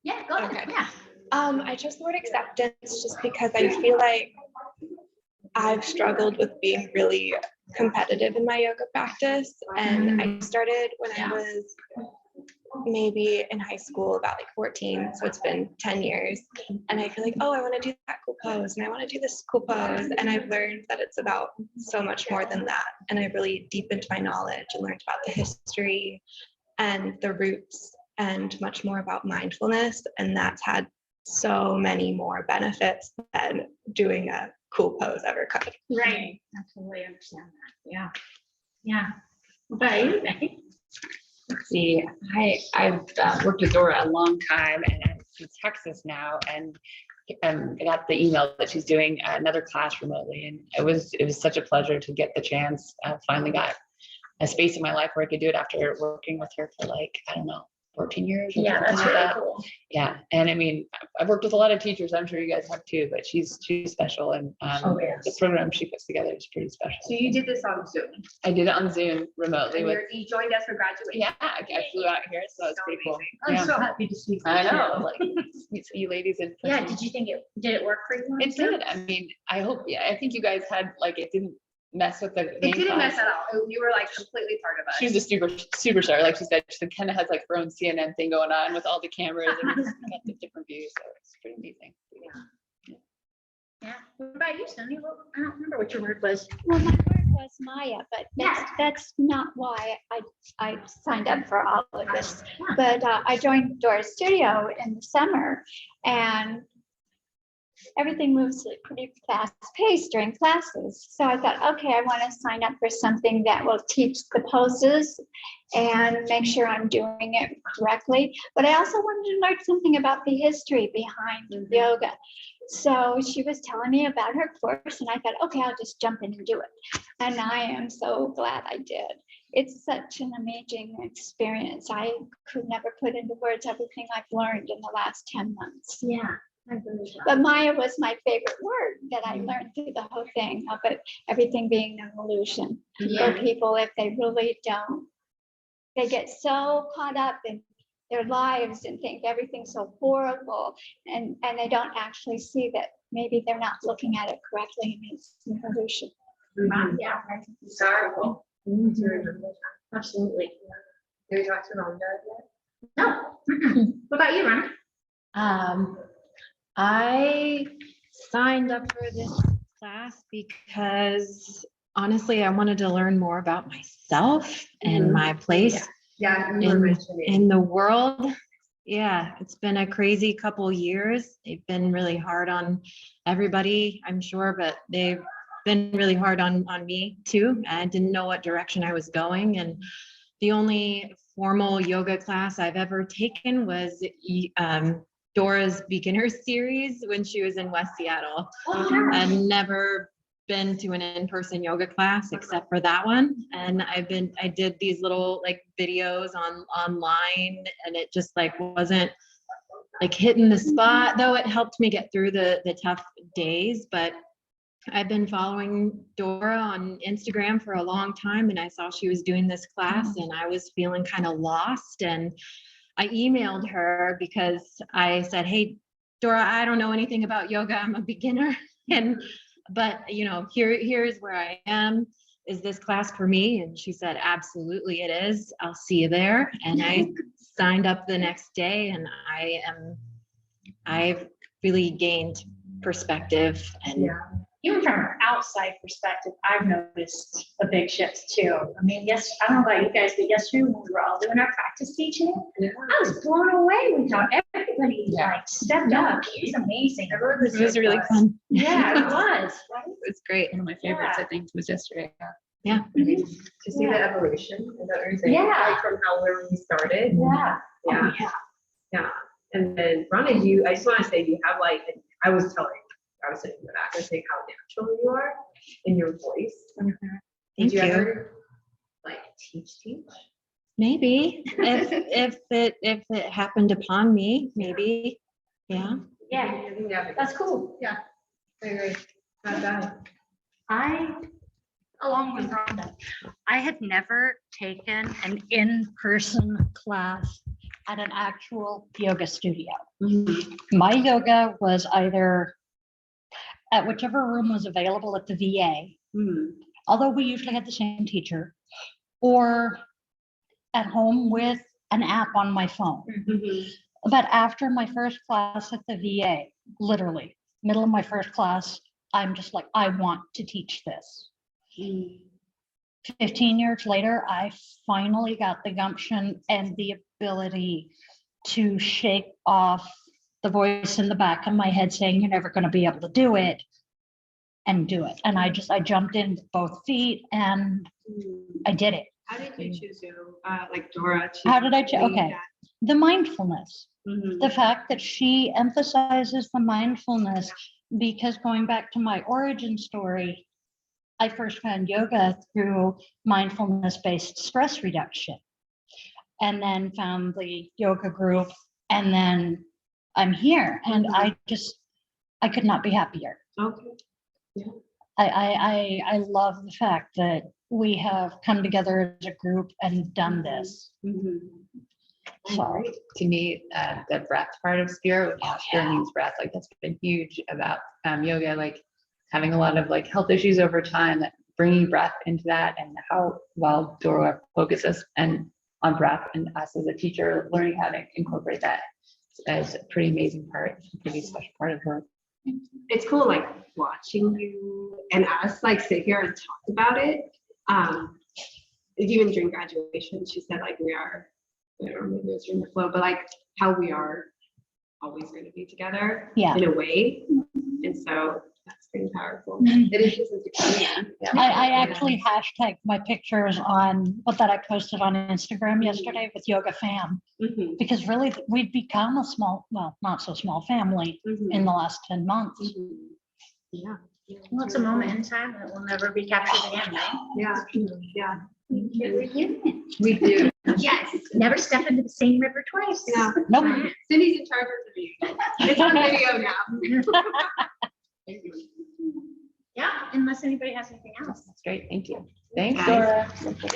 Yeah, go ahead. Okay. Yeah. I chose the word acceptance just because I feel like I've struggled with being really competitive in my yoga practice. And I started when I was maybe in high school, about like 14. So it's been 10 years. And I feel like, oh, I want to do that cool pose and I want to do this cool pose. And I've learned that it's about so much more than that. And I've really deepened my knowledge and learned about the history and the roots and much more about mindfulness. And that's had so many more benefits than doing a cool pose ever could. Right. I totally understand that. Yeah. Yeah. What about you, Becky? Let's see, I've worked with Dora a long time, and I'm in Texas now, and I got the email that she's doing another class remotely, and it was such a pleasure to get the chance. Finally got a space in my life where I could do it after working with her for like, I don't know, 14 years. Or Yeah, something that's like really that. cool. Yeah, and I mean, I've worked with a lot of teachers. I'm sure you guys have too, but she's special, and the program she puts together is pretty special. So you did this on Zoom? I did it on Zoom remotely. And you joined us for graduation? Yeah, I flew out here, so it's pretty cool. I'm Yeah. so happy to see you. I know, like meet you ladies in person. Yeah. Did you think did it work for you? It did. I mean, I hope. Yeah, I think you guys had like it didn't mess with the. It didn't mess at all. You were like completely part of us. She was a superstar, like she said. She kind of has like her own CNN thing going on with all the cameras and got the different views, so it's pretty amazing. Yeah. What about you, Sonny? Well, I don't remember what your word was. Well, my word was Maya, but that's not why I signed up for all of this. But I joined Dora's studio in the summer, and everything moves at pretty fast pace during classes. So I thought, okay, I want to sign up for something that will teach the poses and make sure I'm doing it correctly. But I also wanted to learn something about the history behind yoga. So she was telling me about her course, and I thought, okay, I'll just jump in and do it. And I am so glad I did. It's such an amazing experience. I could never put into words everything I've learned in the last 10 months. Yeah. But Maya was my favorite word that I learned through the whole thing of it, everything being an illusion. For people, if they really don't, they get so caught up in their lives and think everything's so horrible, and they don't actually see that maybe they're not looking at it correctly and it's an illusion. Yeah. Sorry. Absolutely. Did you talk to Rhonda yet? No. What about you, Ron? I signed up for this class because honestly, I wanted to learn more about myself and my place Yeah, you were mentioning. in the world. Yeah, it's been a crazy couple years. They've been really hard on everybody, I'm sure, but they've been really hard on me too. I didn't know what direction I was going. And the only formal yoga class I've ever taken was Dora's beginner series when she was in West Seattle. I've never been to an in-person yoga class except for that one. And I did these little like videos online, and it just like wasn't like hitting the spot, though it helped me get through the tough days. But I've been following Dora on Instagram for a long time, and I saw she was doing this class and I was feeling kind of lost. And I emailed her because I said, hey, Dora, I don't know anything about yoga. I'm a beginner. But you know, here's where I am. Is this class for me? And she said, absolutely it is. I'll see you there. And I signed up the next day, and I've really gained perspective. And Even from an outside perspective, I've noticed a big shift too. I mean, I don't know about you guys, but yesterday when we were all doing our practice teaching, I was blown away with how everybody like stepped up. It was amazing. it was really fun. Yeah, it was. Right? It's great. One of my favorites, I think, was yesterday. Yeah. To see the evolution, is that what you're saying? Yeah. Like from where we started. Yeah. Yeah. Yeah. And then Rhonda, I just want to say you have like, I was sitting in the back and saying how natural you are in your voice. Thank Did you you. ever like teach? Maybe if it happened upon me, maybe. Yeah. Yeah, that's cool. Yeah. Very not bad. Along with Rhonda, I had never taken an in-person class at an actual yoga studio. Mhm. My yoga was either at whichever room was available at the VA, Mhm. although we usually had the same teacher, or at home with an app on my phone. Mhm. But after my first class at the VA, literally, middle of my first class, I'm just like, I want to teach this. 15 years later, I finally got the gumption and the ability to shake off the voice in the back of my head saying, you're never going to be able to do it, and do it. And I jumped in with both feet and I did it. How did you choose to, like Dora? How did I choose? Okay. The mindfulness, Mhm. the fact that she emphasizes the mindfulness, because going back to my origin story, I first found yoga through mindfulness-based stress reduction, and then found the yoga group, and then I'm here, and I could not be happier. Okay. I love the fact that we have come together as a group and done this. So, To me, the breath part of Spira, when Spira means breath, like that's been huge about yoga, like having a lot of like health issues over time, that bringing breath into that, and how well Dora focuses and on breath, and us as a teacher learning how to incorporate that as a pretty amazing part, a pretty special part of her. It's cool, like watching you and us like sit here and talk about it. Even during graduation, she said like we are, I don't remember it was during the flow, but like how we are always going to be together yeah. in a way. And so that's pretty powerful. It is just a I actually hashtagged my pictures on that I posted on Instagram yesterday with Yoga Fam, because really we've become a small, well, not so small family in the last 10 months. Yeah. Well, it's a moment in time that will never be captured again, right? Yeah. Yeah. We do. Yes, never step into the same river twice. Yeah. Nope. Cindy's in charge of the video. It's on video now. Yeah, unless anybody has anything else. That's great. Thank you. Thanks, Guys. Dora.